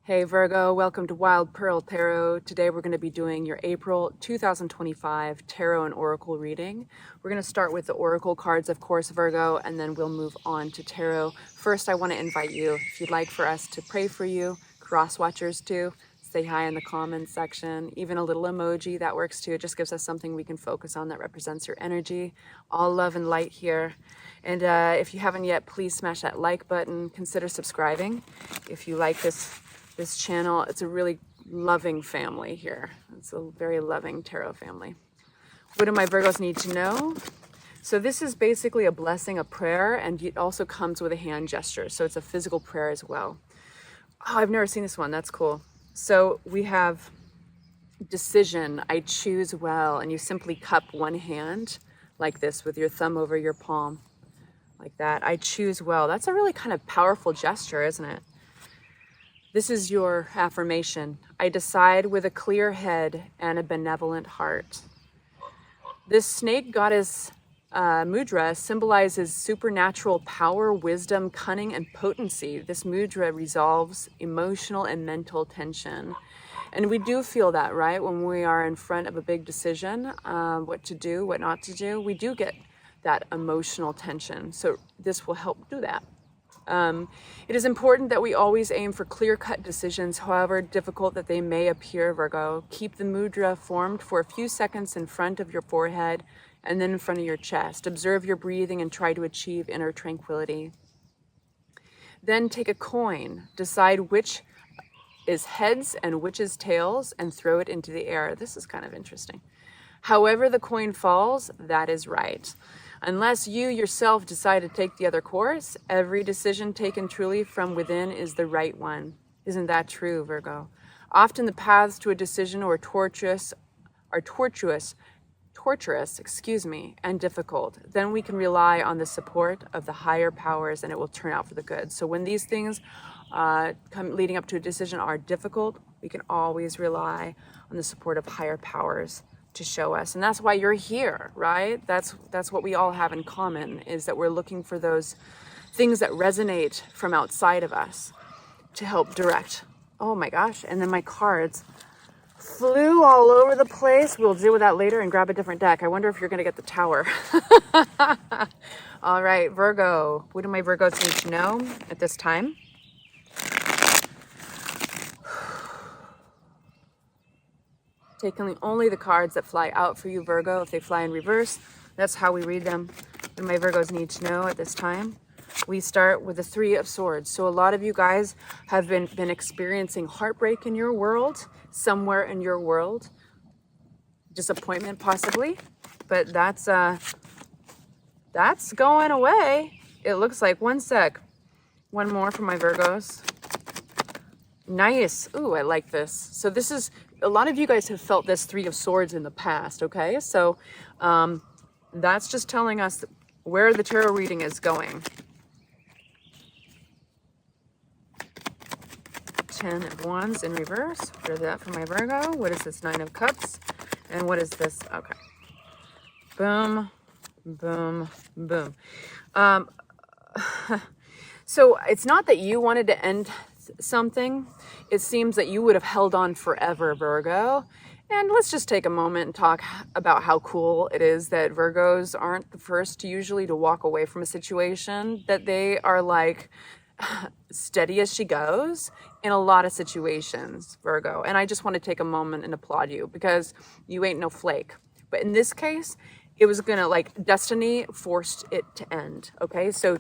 Hey Virgo, welcome to Wild Pearl Tarot. Today we're going to be doing your April 2025 Tarot and Oracle reading. We're going to start with the Oracle cards, of course, Virgo, and then we'll move on to Tarot. First, I want to invite you, if you'd like for us to pray for you, cross watchers too, say hi in the comments section, even a little emoji, that works too. It just gives us something we can focus on that represents your energy. All love and light here. And if you haven't yet, please smash that like button. Consider subscribing if you like this channel. It's a really loving family here. It's a very loving tarot family. What do my Virgos need to know? So this is basically a blessing, a prayer, and it also comes with a hand gesture. So it's a physical prayer as well. Oh, I've never seen this one. That's cool. So we have decision, I choose well, and you simply cup one hand like this with your thumb over your palm, like that. I choose well. That's a really kind of powerful gesture, isn't it? This is your affirmation. I decide with a clear head and a benevolent heart. This snake goddess mudra symbolizes supernatural power, wisdom, cunning, and potency. This mudra resolves emotional and mental tension. And we do feel that, right? When we are in front of a big decision, what to do, what not to do, we do get that emotional tension. So this will help do that. It is important that we always aim for clear-cut decisions, however difficult that they may appear, Virgo. Keep the mudra formed for a few seconds in front of your forehead and then in front of your chest. Observe your breathing and try to achieve inner tranquility. Then take a coin, decide which is heads and which is tails, and throw it into the air. This is kind of interesting. However the coin falls, that is right. Unless you yourself decide to take the other course, every decision taken truly from within is the right one. Isn't that true, Virgo? Often the paths to a decision are tortuous, and difficult. Then we can rely on the support of the higher powers and it will turn out for the good. So when these things leading up to a decision are difficult, we can always rely on the support of higher powers to show us. And that's why you're here, right? That's what we all have in common, is that we're looking for those things that resonate from outside of us to help direct. Oh my gosh. And then my cards flew all over the place. We'll deal with that later and grab a different deck. I wonder if you're going to get the Tower. All right, Virgo. What do my Virgos need to know at this time? Taking only the cards that fly out for you, Virgo. If they fly in reverse, that's how we read them. And my Virgos need to know at this time. We start with the Three of Swords. So a lot of you guys have been experiencing heartbreak in your world, somewhere in your world. Disappointment possibly, but that's going away. It looks like. One sec. One more for my Virgos. Nice. Ooh, I like this. So this is, a lot of you guys have felt this Three of Swords in the past, okay? So that's just telling us where the tarot reading is going. 10 of Wands in reverse. For that for my Virgo. What is this? 9 of Cups. And what is this? Okay. Boom, boom, boom. So it's not that you wanted to end something. It seems that you would have held on forever, Virgo. And let's just take a moment and talk about how cool it is that Virgos aren't the first usually to walk away from a situation, that they are like steady as she goes in a lot of situations, Virgo. And I just want to take a moment and applaud you because you ain't no flake. But in this case, it was gonna, like, destiny forced it to end, okay? So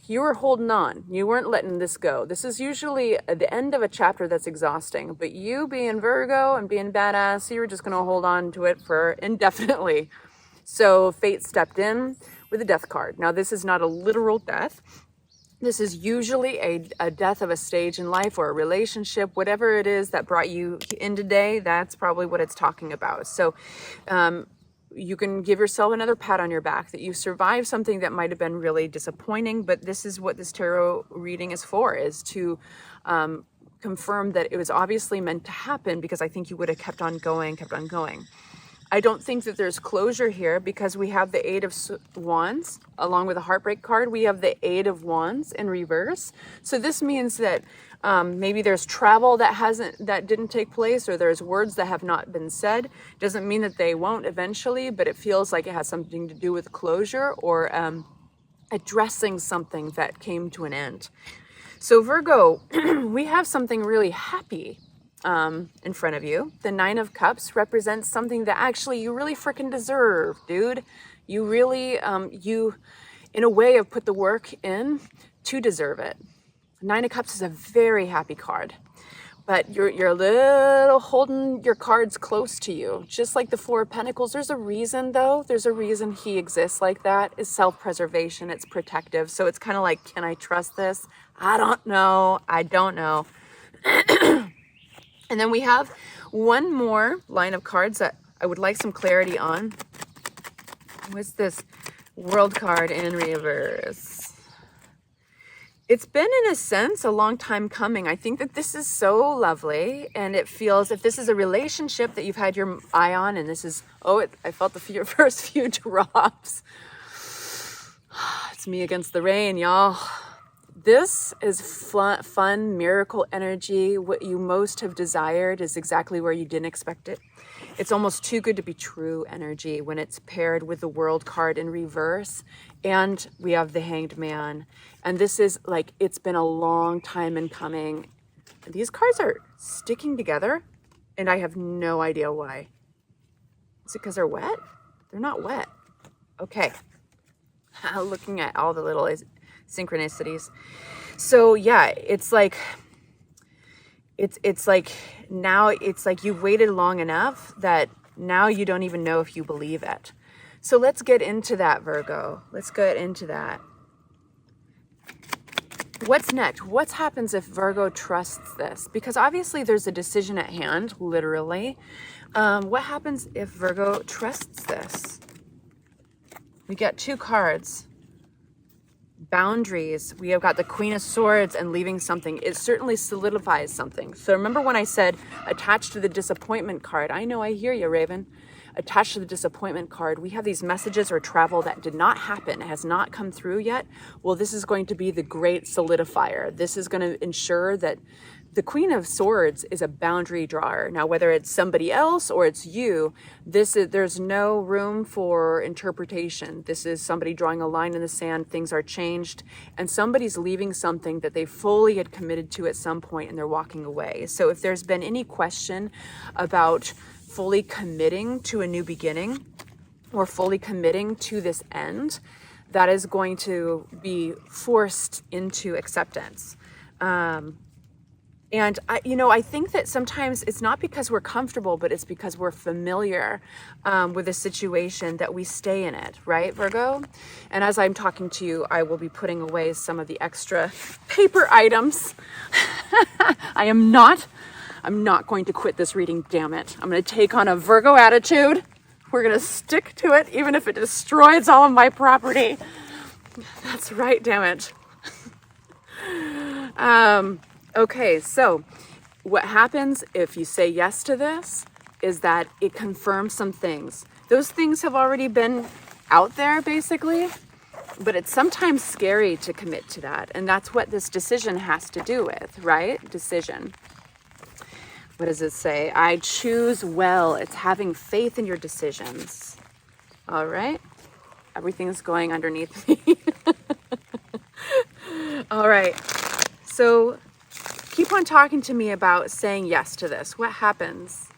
you were holding on. You weren't letting this go. This is usually the end of a chapter that's exhausting, but you being Virgo and being badass, you were just gonna hold on to it for indefinitely. So fate stepped in with a death card. Now, this is not a literal death. This is usually a death of a stage in life or a relationship, whatever it is that brought you in today, that's probably what it's talking about. So you can give yourself another pat on your back that you survived something that might have been really disappointing, but this is what this tarot reading is for, is to confirm that it was obviously meant to happen, because I think you would have kept on going. I don't think that there's closure here because we have the Eight of Wands along with the Heartbreak card. We have the Eight of Wands in reverse. So this means that maybe there's travel that didn't take place, or there's words that have not been said. Doesn't mean that they won't eventually, but it feels like it has something to do with closure or addressing something that came to an end. So Virgo, we have something really happy in front of you. The Nine of Cups represents something that actually you really freaking deserve, dude. You really, you in a way have put the work in to deserve it. Nine of Cups is a very happy card, but you're a little holding your cards close to you. Just like the Four of Pentacles, there's a reason though. There's a reason he exists like that. It's self-preservation, it's protective. So it's kind of like, can I trust this? I don't know. I don't know. And then we have one more line of cards that I would like some clarity on. What's this? World card in reverse. It's been, in a sense, a long time coming. I think that this is so lovely, and it feels, if this is a relationship that you've had your eye on, and this is, I felt the first few drops. It's me against the rain, y'all. This is fun, miracle energy. What you most have desired is exactly where you didn't expect it. It's almost too good to be true energy when it's paired with the World card in reverse. And we have the Hanged Man. And this is like, it's been a long time in coming. These cards are sticking together, and I have no idea why. Is it because they're wet? They're not wet. Okay. Looking at all the little synchronicities. So yeah, it's like now it's like you've waited long enough that now you don't even know if you believe it. So let's get into that, Virgo. Let's get into that. What's next? What happens if Virgo trusts this? Because obviously there's a decision at hand, literally. What happens if Virgo trusts this? We get two cards. Boundaries. We have got the Queen of Swords and leaving something. It certainly solidifies something. So remember when I said attached to the disappointment card? I know, I hear you, Raven. Attached to the disappointment card, we have these messages or travel that did not happen, has not come through yet. Well, this is going to be the great solidifier. This is going to ensure that the Queen of Swords is a boundary drawer. Now, whether it's somebody else or it's you, there's no room for interpretation. This is somebody drawing a line in the sand. Things are changed, and somebody's leaving something that they fully had committed to at some point, and they're walking away. So if there's been any question about fully committing to a new beginning or fully committing to this end, that is going to be forced into acceptance. And I think that sometimes it's not because we're comfortable, but it's because we're familiar with a situation that we stay in it, right, Virgo? And as I'm talking to you, I will be putting away some of the extra paper items. I'm not going to quit this reading, damn it. I'm going to take on a Virgo attitude. We're going to stick to it, even if it destroys all of my property. That's right, damn it. Okay, so what happens if you say yes to this is that it confirms some things. Those things have already been out there, basically, but it's sometimes scary to commit to that. And that's what this decision has to do with, right? Decision. What does it say? I choose well. It's having faith in your decisions. All right. Everything's going underneath me. All right. So keep on talking to me about saying yes to this. What happens?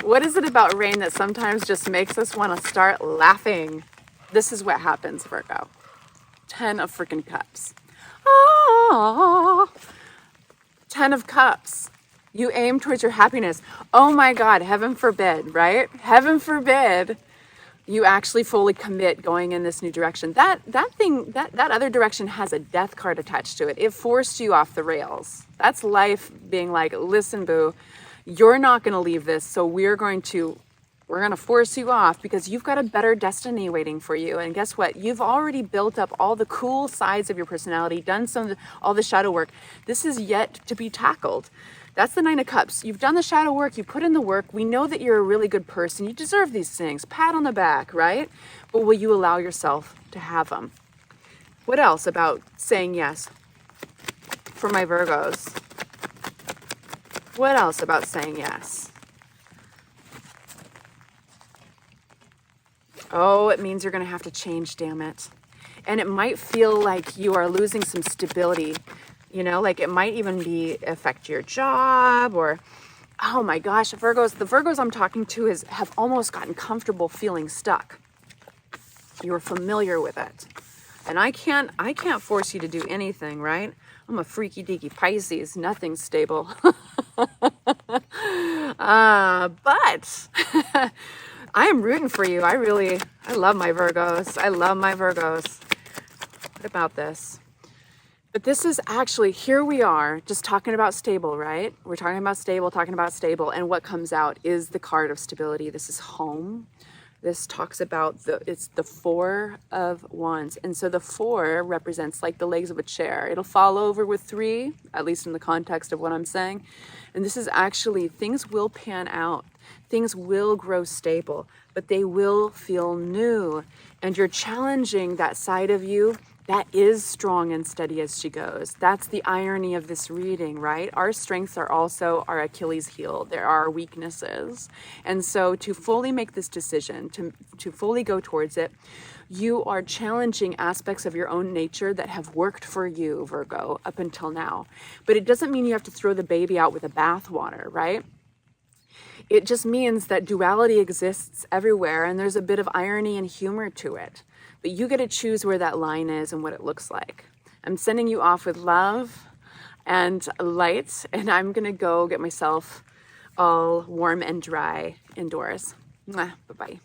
What is it about rain that sometimes just makes us want to start laughing? This is what happens, Virgo. 10 of freaking cups. Ah, 10 of cups. You aim towards your happiness. Oh my God, heaven forbid, right? Heaven forbid you actually fully commit going in this new direction. That other direction has a death card attached to it. It forced you off the rails. That's life being like, listen, boo, you're not going to leave this. So we're going to We're going to force you off because you've got a better destiny waiting for you. And guess what? You've already built up all the cool sides of your personality, done all the shadow work. This is yet to be tackled. That's the Nine of Cups. You've done the shadow work. You put in the work. We know that you're a really good person. You deserve these things. Pat on the back, right? But will you allow yourself to have them? What else about saying yes for my Virgos? What else about saying yes? Oh, it means you're going to have to change, damn it. And it might feel like you are losing some stability. You know, like it might even affect your job or, oh my gosh, the Virgos I'm talking to have almost gotten comfortable feeling stuck. You're familiar with it. And I can't force you to do anything, right? I'm a freaky deaky Pisces, nothing's stable. But I am rooting for you. I love my Virgos. I love my Virgos. What about this? But this is actually, here we are just talking about stable, right? We're talking about stable. And what comes out is the card of stability. This is home. This talks about it's the Four of Wands. And so the 4 represents like the legs of a chair. It'll fall over with 3, at least in the context of what I'm saying. And this is actually, things will pan out. Things will grow stable, but they will feel new. And you're challenging that side of you that is strong and steady as she goes. That's the irony of this reading, right? Our strengths are also our Achilles heel. There are weaknesses. And so to fully make this decision, to fully go towards it, you are challenging aspects of your own nature that have worked for you, Virgo, up until now. But it doesn't mean you have to throw the baby out with the bathwater, right? It just means that duality exists everywhere and there's a bit of irony and humor to it. But you get to choose where that line is and what it looks like. I'm sending you off with love and light, and I'm going to go get myself all warm and dry indoors. Bye-bye.